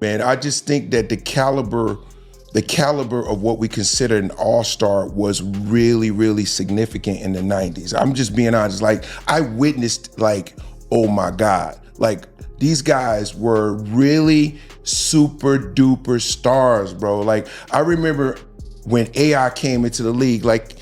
man, I just think that the caliber of what we consider an all-star was really, really significant in the 90s. I'm just being honest. Like, I witnessed, like, oh my God. Like, these guys were really super duper stars, bro. Like, I remember when AI came into the league, like,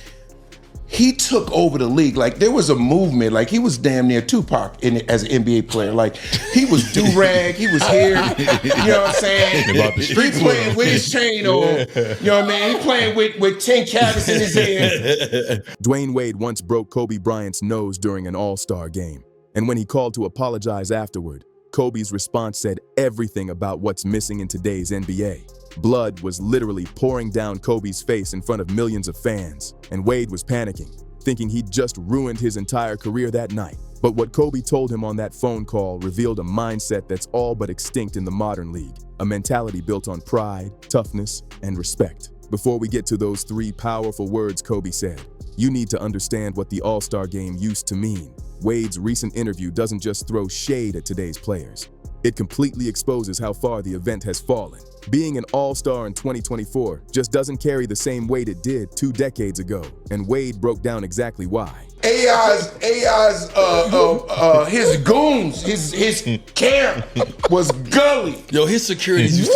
he took over the league. Like, there was a movement. Like, he was damn near Tupac as an NBA player. Like, he was do-rag, he was here. You know what I'm saying? He playing with his chain on. You know what I mean? He playing with 10 carats in his hand. Dwyane Wade once broke Kobe Bryant's nose during an all-star game. And when he called to apologize afterward, Kobe's response said everything about what's missing in today's NBA. Blood was literally pouring down Kobe's face in front of millions of fans, and Wade was panicking, thinking he'd just ruined his entire career that night. But what Kobe told him on that phone call revealed a mindset that's all but extinct in the modern league, a mentality built on pride, toughness, and respect. Before we get to those 3 powerful words Kobe said, you need to understand what the All-Star game used to mean. Wade's recent interview doesn't just throw shade at today's players. It completely exposes how far the event has fallen. Being an all-star in 2024 just doesn't carry the same weight it did 2 decades ago, and Wade broke down exactly why. His goons, his camp was gully. Yo, his security used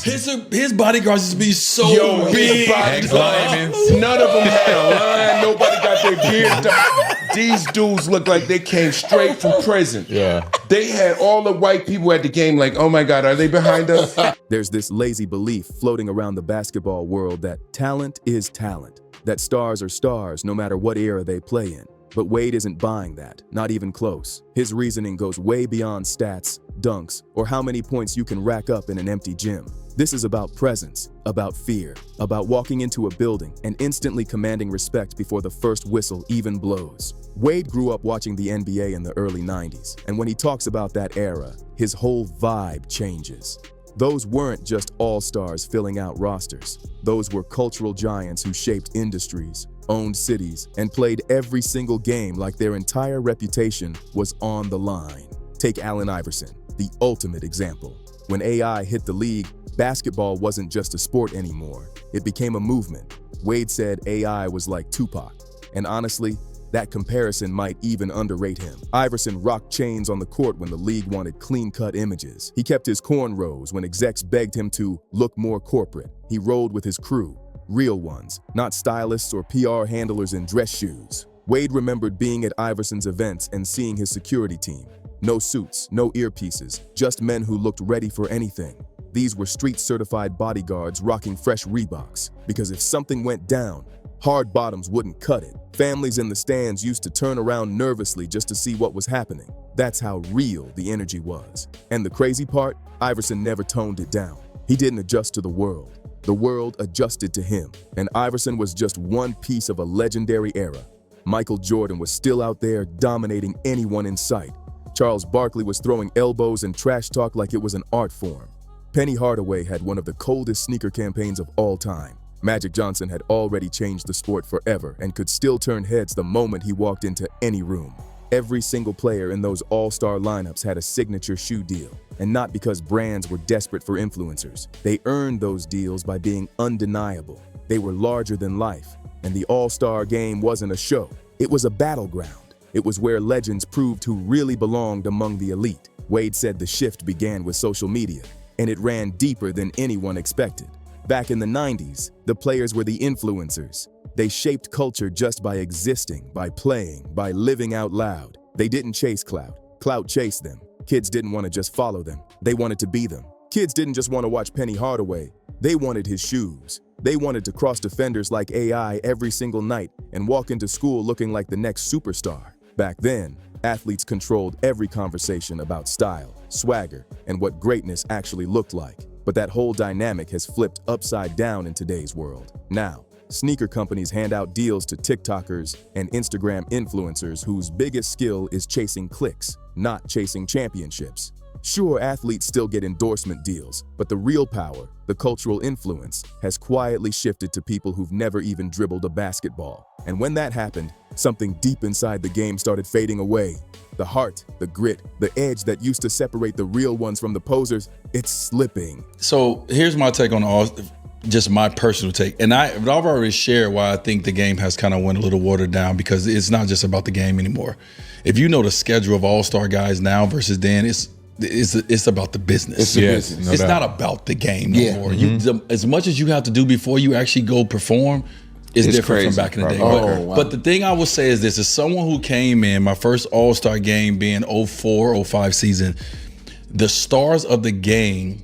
his bodyguards used to be so big. None of them had a line. Nobody got their beards done. These dudes look like they came straight from prison. Yeah. They had all the white people at the game like, oh my God, are they behind us? There's this lazy belief floating around the basketball world that talent is talent, that stars are stars no matter what era they play in. But Wade isn't buying that, not even close. His reasoning goes way beyond stats, dunks, or how many points you can rack up in an empty gym. This is about presence, about fear, about walking into a building and instantly commanding respect before the first whistle even blows. Wade grew up watching the NBA in the early 90s, and when he talks about that era, his whole vibe changes. Those weren't just all-stars filling out rosters. Those were cultural giants who shaped industries, owned cities, and played every single game like their entire reputation was on the line. Take Allen Iverson, the ultimate example. When AI hit the league, basketball wasn't just a sport anymore. It became a movement. Wade said AI was like Tupac, and honestly, that comparison might even underrate him. Iverson rocked chains on the court when the league wanted clean-cut images. He kept his cornrows when execs begged him to look more corporate. He rolled with his crew, real ones, not stylists or PR handlers in dress shoes. Wade remembered being at Iverson's events and seeing his security team. No suits, no earpieces, just men who looked ready for anything. These were street-certified bodyguards rocking fresh Reeboks, because if something went down, hard bottoms wouldn't cut it. Families in the stands used to turn around nervously just to see what was happening. That's how real the energy was. And the crazy part, Iverson never toned it down. He didn't adjust to the world. The world adjusted to him. And Iverson was just one piece of a legendary era. Michael Jordan was still out there dominating anyone in sight. Charles Barkley was throwing elbows and trash talk like it was an art form. Penny Hardaway had one of the coldest sneaker campaigns of all time. Magic Johnson had already changed the sport forever and could still turn heads the moment he walked into any room. Every single player in those all-star lineups had a signature shoe deal, and not because brands were desperate for influencers. They earned those deals by being undeniable. They were larger than life, and the all-star game wasn't a show. It was a battleground. It was where legends proved who really belonged among the elite. Wade said the shift began with social media, and it ran deeper than anyone expected. Back in the 90s, the players were the influencers. They shaped culture just by existing, by playing, by living out loud. They didn't chase clout. Clout chased them. Kids didn't want to just follow them. They wanted to be them. Kids didn't just want to watch Penny Hardaway. They wanted his shoes. They wanted to cross defenders like AI every single night and walk into school looking like the next superstar. Back then, athletes controlled every conversation about style, swagger, and what greatness actually looked like. But that whole dynamic has flipped upside down in today's world. Now, sneaker companies hand out deals to TikTokers and Instagram influencers whose biggest skill is chasing clicks, not chasing championships. Sure, athletes still get endorsement deals, but the real power, the cultural influence, has quietly shifted to people who've never even dribbled a basketball. And when that happened, something deep inside the game started fading away. The heart, the grit, the edge that used to separate the real ones from the posers, it's slipping. So here's my take on just my personal take. And I've already shared why I think the game has kind of went a little watered down, because it's not just about the game anymore. If you know the schedule of all-star guys now versus then, it's about the business. It's the business. It's not about the game no more. You, as much as you have to do before you actually go perform, it's different crazy from back in the day. wow. But the thing I would say is this: is someone who came in, my first all-star game being 04-05 season, the stars of the game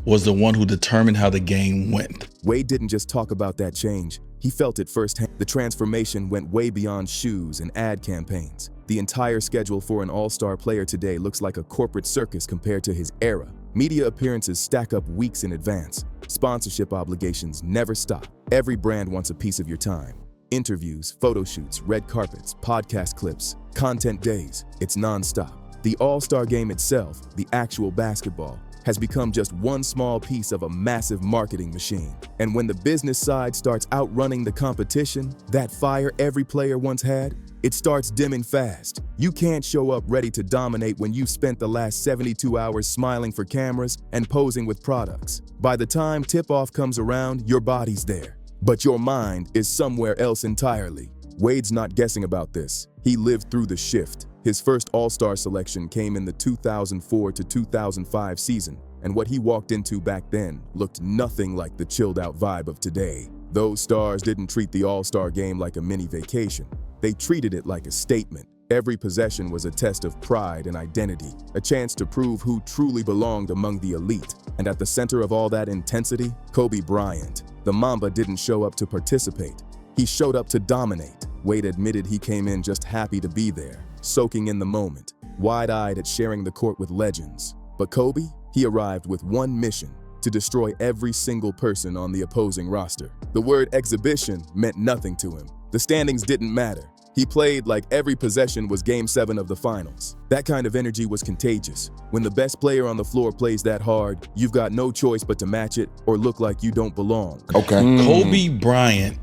was the one who determined how the game went. Wade didn't just talk about that change. He felt it firsthand. The transformation went way beyond shoes and ad campaigns. The entire schedule for an all-star player today looks like a corporate circus compared to his era. Media appearances stack up weeks in advance. Sponsorship obligations never stop. Every brand wants a piece of your time. Interviews, photo shoots, red carpets, podcast clips, content days. It's nonstop. The all-star game itself, the actual basketball, has become just one small piece of a massive marketing machine. And when the business side starts outrunning the competition, that fire every player once had, it starts dimming fast. You can't show up ready to dominate when you've spent the last 72 hours smiling for cameras and posing with products. By the time tip-off comes around, your body's there, but your mind is somewhere else entirely. Wade's not guessing about this. He lived through the shift. His first all-star selection came in the 2004 to 2005 season, and what he walked into back then looked nothing like the chilled-out vibe of today. Those stars didn't treat the all-star game like a mini vacation. They treated it like a statement. Every possession was a test of pride and identity, a chance to prove who truly belonged among the elite. And at the center of all that intensity, Kobe Bryant. The Mamba didn't show up to participate. He showed up to dominate. Wade admitted he came in just happy to be there, soaking in the moment, wide-eyed at sharing the court with legends. But Kobe, he arrived with one mission: to destroy every single person on the opposing roster. The word exhibition meant nothing to him. The standings didn't matter. He played like every possession was Game 7 of the finals. That kind of energy was contagious. When the best player on the floor plays that hard, you've got no choice but to match it or look like you don't belong. Okay. Kobe Bryant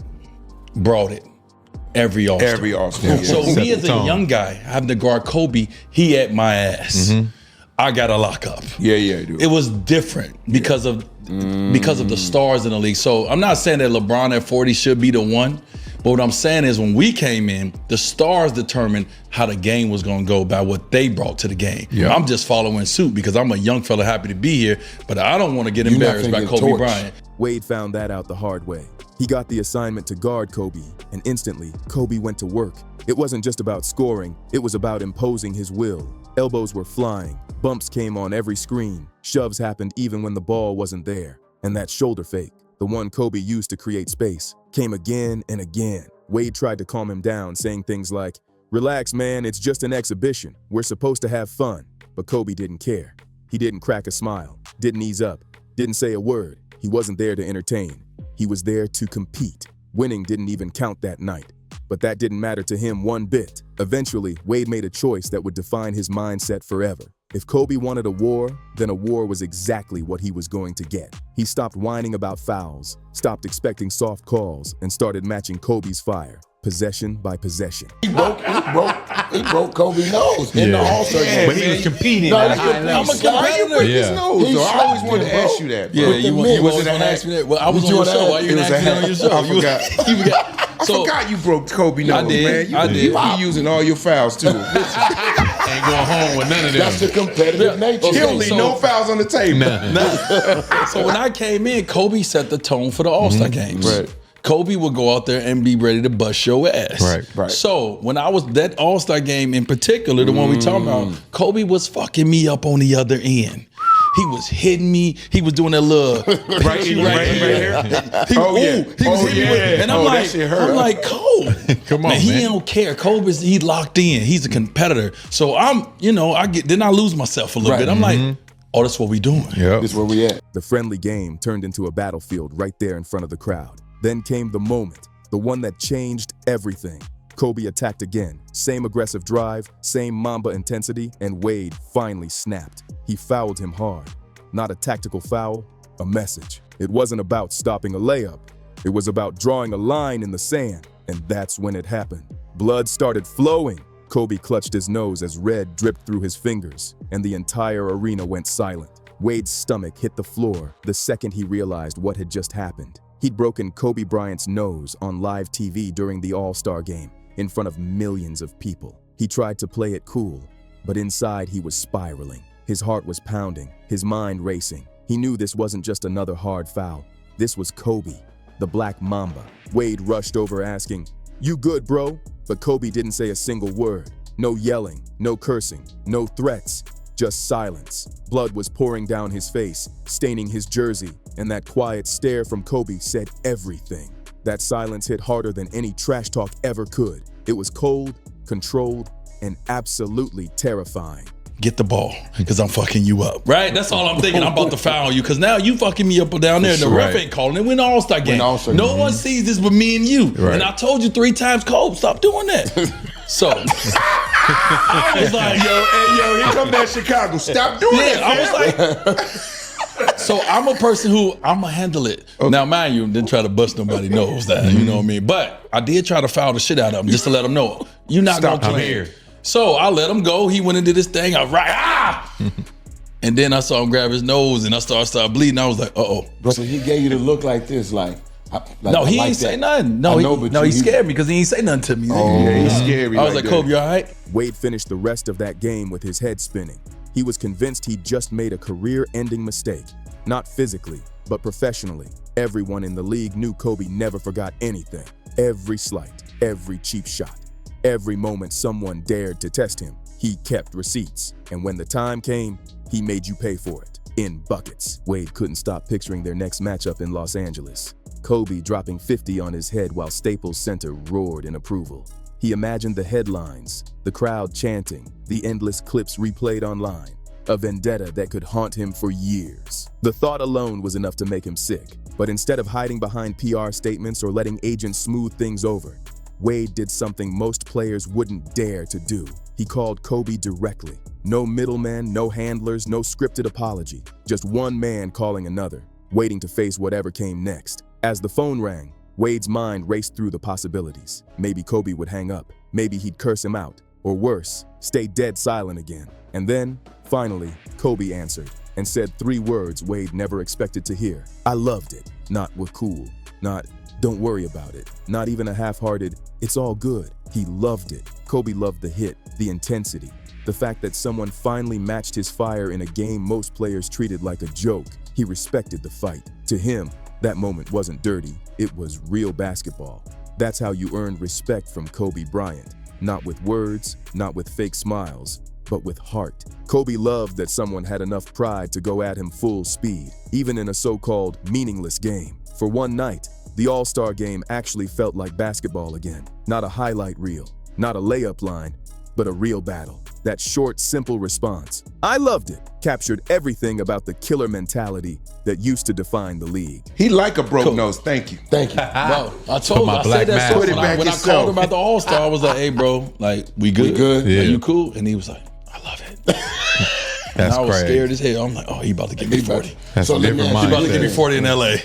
brought it every all-star. Every all-star. So me as a young guy having to guard Kobe, he had my ass. I got a lockup. Yeah, dude. It was different because of the stars in the league. So I'm not saying that LeBron at 40 should be the one, but what I'm saying is when we came in, the stars determined how the game was going to go by what they brought to the game. Yeah. I'm just following suit because I'm a young fella happy to be here, but I don't want to get embarrassed by Kobe Bryant. Wade found that out the hard way. He got the assignment to guard Kobe, and instantly, Kobe went to work. It wasn't just about scoring, it was about imposing his will. Elbows were flying, bumps came on every screen, shoves happened even when the ball wasn't there. And that shoulder fake, the one Kobe used to create space, came again and again. Wade tried to calm him down, saying things like, "Relax, man, it's just an exhibition. We're supposed to have fun." But Kobe didn't care. He didn't crack a smile, didn't ease up, didn't say a word. He wasn't there to entertain. He was there to compete. Winning didn't even count that night. But that didn't matter to him one bit. Eventually, Wade made a choice that would define his mindset forever. If Kobe wanted a war, then a war was exactly what he was going to get. He stopped whining about fouls, stopped expecting soft calls, and started matching Kobe's fire, possession by possession. He broke Kobe's nose in the All-Star game. But he was competing No, at a high level. I'm a competitor. You break his nose. So I always wanted to ask you that, bro. Yeah, you was going to ask me that. Well, I was on your show. Why you didn't ask me on your show? I forgot you broke Kobe nose, man. I did. You be using all your fouls, too. Ain't going home with none of them. That's the competitive nature. He don't leave no fouls on the table. So when I came in, Kobe set the tone for the All-Star games. Right. Kobe would go out there and be ready to bust your ass. Right. So when I was that All-Star game in particular, the one we talking about, Kobe was fucking me up on the other end. He was hitting me. He was doing that little right here. He was hitting me with, and I'm like, Kobe, come on, man. He don't care. Kobe's he locked in. He's a competitor. So I lose myself a little bit. I'm like, oh, that's what we doing. Yep. This is where we at. The friendly game turned into a battlefield right there in front of the crowd. Then came the moment, the one that changed everything. Kobe attacked again. Same aggressive drive, same Mamba intensity, and Wade finally snapped. He fouled him hard. Not a tactical foul, a message. It wasn't about stopping a layup. It was about drawing a line in the sand, and that's when it happened. Blood started flowing. Kobe clutched his nose as red dripped through his fingers, and the entire arena went silent. Wade's stomach hit the floor the second he realized what had just happened. He'd broken Kobe Bryant's nose on live TV during the All-Star game, in front of millions of people. He tried to play it cool, but inside he was spiraling. His heart was pounding, his mind racing. He knew this wasn't just another hard foul. This was Kobe, the Black Mamba. Wade rushed over asking, "You good, bro?" But Kobe didn't say a single word. No yelling, no cursing, no threats, just silence. Blood was pouring down his face, staining his jersey, and that quiet stare from Kobe said everything. That silence hit harder than any trash talk ever could. It was cold, controlled, and absolutely terrifying. Get the ball, because I'm fucking you up, right? That's all I'm thinking. I'm about to foul you, because now you fucking me up down there, and the ref ain't calling it. We're in the All-Star game. No one sees this but me and you. Right. And I told you 3 times, Kobe, stop doing that. So I was like, yo, here come that Chicago. Stop doing that. I was like, so I'm a person who I'ma handle it. Okay. Now, mind you, didn't try to bust nobody knows that, you know what I mean? But I did try to foul the shit out of him just to let him know you're not gonna play here. So I let him go. He went into this thing. I was right, and then I saw him grab his nose, and I started bleeding. I was like, uh-oh. So he gave you the look like this, like no, he ain't say nothing. No, he scared me because he ain't say nothing to me. Oh, yeah, he's scary. I was like, Kobe, you all right? Wade finished the rest of that game with his head spinning. He was convinced he'd just made a career-ending mistake. Not physically, but professionally. Everyone in the league knew Kobe never forgot anything. Every slight, every cheap shot, every moment someone dared to test him, he kept receipts. And when the time came, he made you pay for it. In buckets. Wade couldn't stop picturing their next matchup in Los Angeles. Kobe dropping 50 on his head while Staples Center roared in approval. He imagined the headlines, the crowd chanting, the endless clips replayed online. A vendetta that could haunt him for years. The thought alone was enough to make him sick. But instead of hiding behind PR statements or letting agents smooth things over, Wade did something most players wouldn't dare to do. He called Kobe directly. No middleman, no handlers, no scripted apology. Just one man calling another, waiting to face whatever came next. As the phone rang, Wade's mind raced through the possibilities. Maybe Kobe would hang up. Maybe he'd curse him out. Or worse, stay dead silent again. And then, finally, Kobe answered and said 3 words Wade never expected to hear. I loved it. Not "we're cool." Not "don't worry about it." Not even a half-hearted "it's all good." He loved it. Kobe loved the hit, the intensity, the fact that someone finally matched his fire in a game most players treated like a joke. He respected the fight. To him, that moment wasn't dirty. It was real basketball. That's how you earned respect from Kobe Bryant. Not with words, not with fake smiles, but with heart. Kobe loved that someone had enough pride to go at him full speed, even in a so-called meaningless game. For one night, the All-Star game actually felt like basketball again. Not a highlight reel, not a layup line, but a real battle. That short, simple response, "I loved it," captured everything about the killer mentality that used to define the league. He like a broke nose. Thank you. Thank you. No, I told him, I said that Put it back when I called him about the All-Star, I was like, hey, bro, like, we good? We good? Yeah. Are you cool? And he was like, I love it. And I was scared as hell. I'm like, oh, he about to give me 40. That's So a let me different ask you He about to mindset. give me 40 in LA.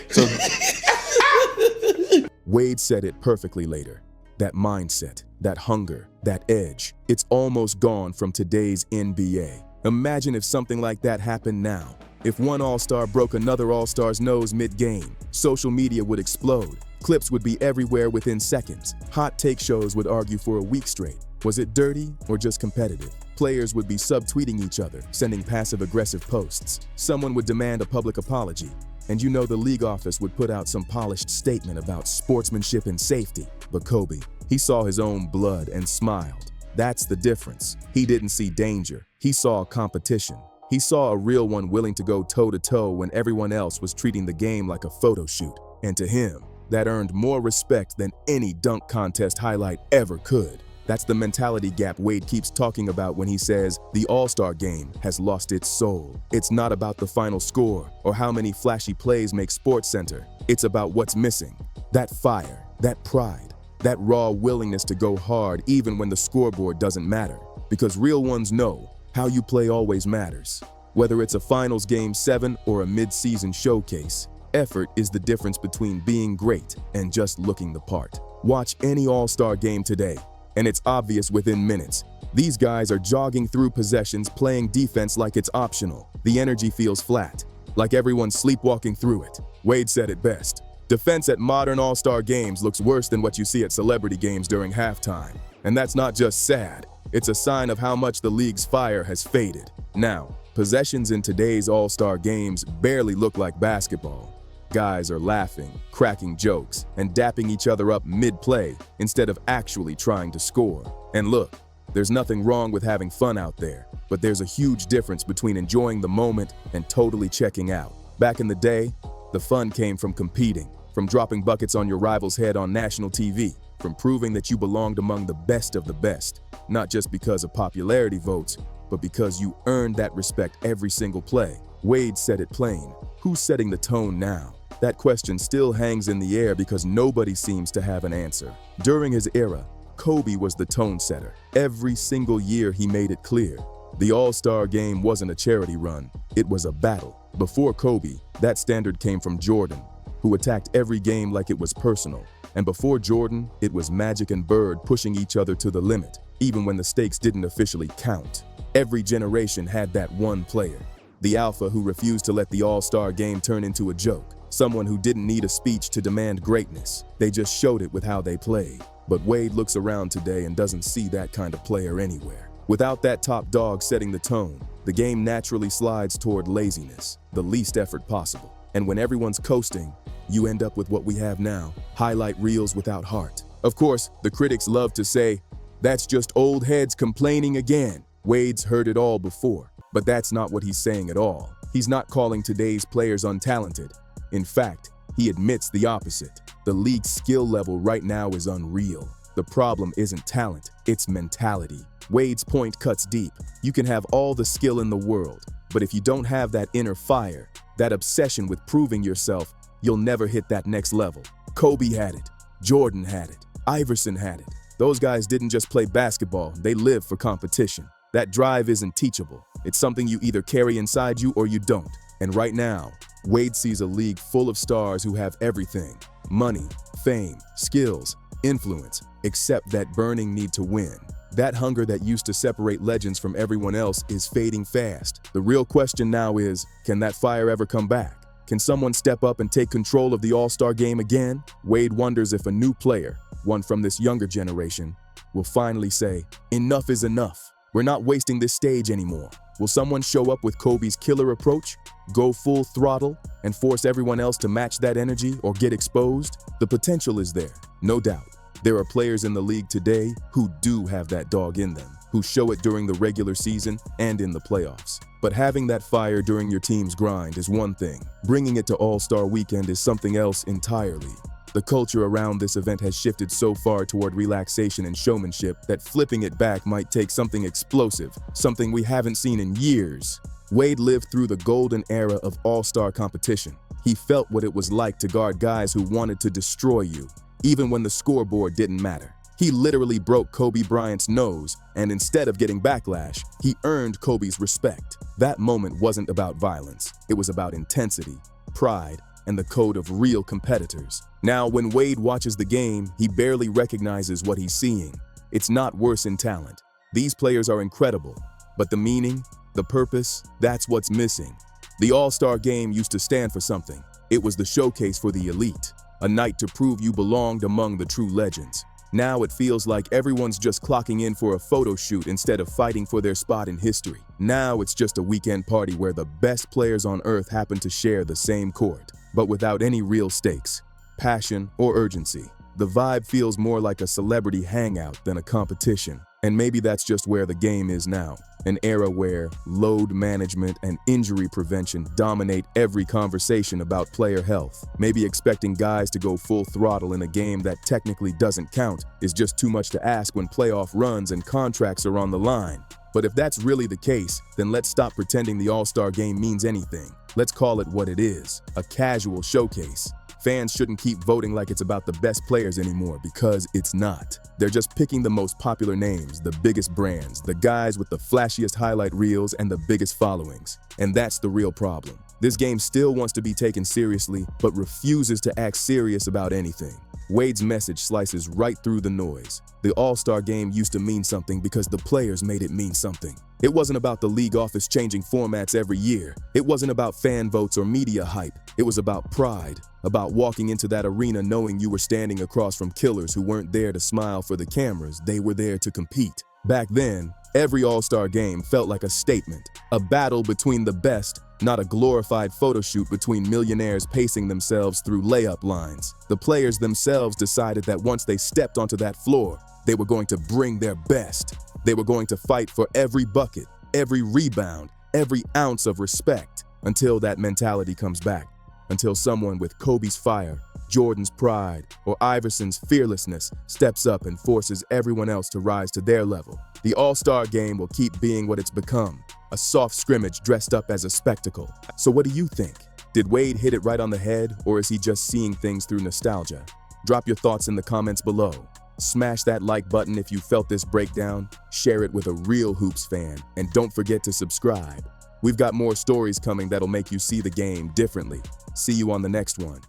Wade said it perfectly later. That mindset, that hunger, that edge, it's almost gone from today's NBA. Imagine if something like that happened now. If one All-Star broke another All-Star's nose mid-game, social media would explode. Clips would be everywhere within seconds. Hot take shows would argue for a week straight. Was it dirty or just competitive? Players would be subtweeting each other, sending passive-aggressive posts. Someone would demand a public apology. And you know the league office would put out some polished statement about sportsmanship and safety. But Kobe, he saw his own blood and smiled. That's the difference. He didn't see danger. He saw competition. He saw a real one willing to go toe-to-toe when everyone else was treating the game like a photo shoot. And to him, that earned more respect than any dunk contest highlight ever could. That's the mentality gap Wade keeps talking about when he says the All-Star game has lost its soul. It's not about the final score or how many flashy plays make SportsCenter. It's about what's missing. That fire, that pride, That raw willingness to go hard even when the scoreboard doesn't matter. Because real ones know how you play always matters. Whether it's a finals game 7 or a mid-season showcase, effort is the difference between being great and just looking the part. Watch any All-Star game today, and it's obvious within minutes. These guys are jogging through possessions, playing defense like it's optional. The energy feels flat, like everyone's sleepwalking through it. Wade said it best. Defense at modern All-Star games looks worse than what you see at celebrity games during halftime. And that's not just sad, it's a sign of how much the league's fire has faded. Now, possessions in today's All-Star games barely look like basketball. Guys are laughing, cracking jokes, and dapping each other up mid-play instead of actually trying to score. And look, there's nothing wrong with having fun out there, but there's a huge difference between enjoying the moment and totally checking out. Back in the day, the fun came from competing, from dropping buckets on your rival's head on national TV, from proving that you belonged among the best of the best, not just because of popularity votes, but because you earned that respect every single play. Wade said it plain. Who's setting the tone now? That question still hangs in the air because nobody seems to have an answer. During his era, Kobe was the tone setter. Every single year he made it clear. The All-Star game wasn't a charity run, it was a battle. Before Kobe, that standard came from Jordan, who attacked every game like it was personal. And before Jordan, it was Magic and Bird pushing each other to the limit, even when the stakes didn't officially count. Every generation had that one player, the alpha who refused to let the All-Star game turn into a joke. Someone who didn't need a speech to demand greatness. They just showed it with how they played. But Wade looks around today and doesn't see that kind of player anywhere. Without that top dog setting the tone, the game naturally slides toward laziness, the least effort possible. And when everyone's coasting, you end up with what we have now, highlight reels without heart. Of course, the critics love to say, that's just old heads complaining again. Wade's heard it all before, but that's not what he's saying at all. He's not calling today's players untalented. In fact, he admits the opposite. The league's skill level right now is unreal. The problem isn't talent, it's mentality. Wade's point cuts deep. You can have all the skill in the world, but if you don't have that inner fire, that obsession with proving yourself, you'll never hit that next level. Kobe had it. Jordan had it. Iverson had it. Those guys didn't just play basketball, they lived for competition. That drive isn't teachable. It's something you either carry inside you or you don't. And right now, Wade sees a league full of stars who have everything: money, fame, skills, influence, except that burning need to win. That hunger that used to separate legends from everyone else is fading fast. The real question now is, can that fire ever come back? Can someone step up and take control of the All-Star game again? Wade wonders if a new player, one from this younger generation, will finally say, enough is enough. We're not wasting this stage anymore. Will someone show up with Kobe's killer approach, go full throttle, and force everyone else to match that energy or get exposed? The potential is there, no doubt. There are players in the league today who do have that dog in them, who show it during the regular season and in the playoffs. But having that fire during your team's grind is one thing. Bringing it to All-Star Weekend is something else entirely. The culture around this event has shifted so far toward relaxation and showmanship that flipping it back might take something explosive, something we haven't seen in years. Wade lived through the golden era of all-star competition. He felt what it was like to guard guys who wanted to destroy you, even when the scoreboard didn't matter. He literally broke Kobe Bryant's nose, and instead of getting backlash, he earned Kobe's respect. That moment wasn't about violence. It was about intensity, pride, and the code of real competitors. Now, when Wade watches the game, he barely recognizes what he's seeing. It's not worse in talent. These players are incredible, but the meaning, the purpose, that's what's missing. The All-Star game used to stand for something. It was the showcase for the elite, a night to prove you belonged among the true legends. Now it feels like everyone's just clocking in for a photo shoot instead of fighting for their spot in history. Now it's just a weekend party where the best players on earth happen to share the same court, but without any real stakes, passion, or urgency. The vibe feels more like a celebrity hangout than a competition. And maybe that's just where the game is now, an era where load management and injury prevention dominate every conversation about player health. Maybe expecting guys to go full throttle in a game that technically doesn't count is just too much to ask when playoff runs and contracts are on the line. But if that's really the case, then let's stop pretending the All-Star game means anything. Let's call it what it is, a casual showcase. Fans shouldn't keep voting like it's about the best players anymore because it's not. They're just picking the most popular names, the biggest brands, the guys with the flashiest highlight reels and the biggest followings. And that's the real problem. This game still wants to be taken seriously, but refuses to act serious about anything. Wade's message slices right through the noise. The All-Star game used to mean something because the players made it mean something. It wasn't about the league office changing formats every year. It wasn't about fan votes or media hype. It was about pride, about walking into that arena knowing you were standing across from killers who weren't there to smile for the cameras, they were there to compete. Back then, every All-Star game felt like a statement, a battle between the best, not a glorified photo shoot between millionaires pacing themselves through layup lines. The players themselves decided that once they stepped onto that floor, they were going to bring their best. They were going to fight for every bucket, every rebound, every ounce of respect until that mentality comes back, until someone with Kobe's fire, Jordan's pride, or Iverson's fearlessness steps up and forces everyone else to rise to their level. The All-Star game will keep being what it's become, a soft scrimmage dressed up as a spectacle. So what do you think? Did Wade hit it right on the head, or is he just seeing things through nostalgia? Drop your thoughts in the comments below. Smash that like button if you felt this breakdown, share it with a real Hoops fan, and don't forget to subscribe. We've got more stories coming that'll make you see the game differently. See you on the next one.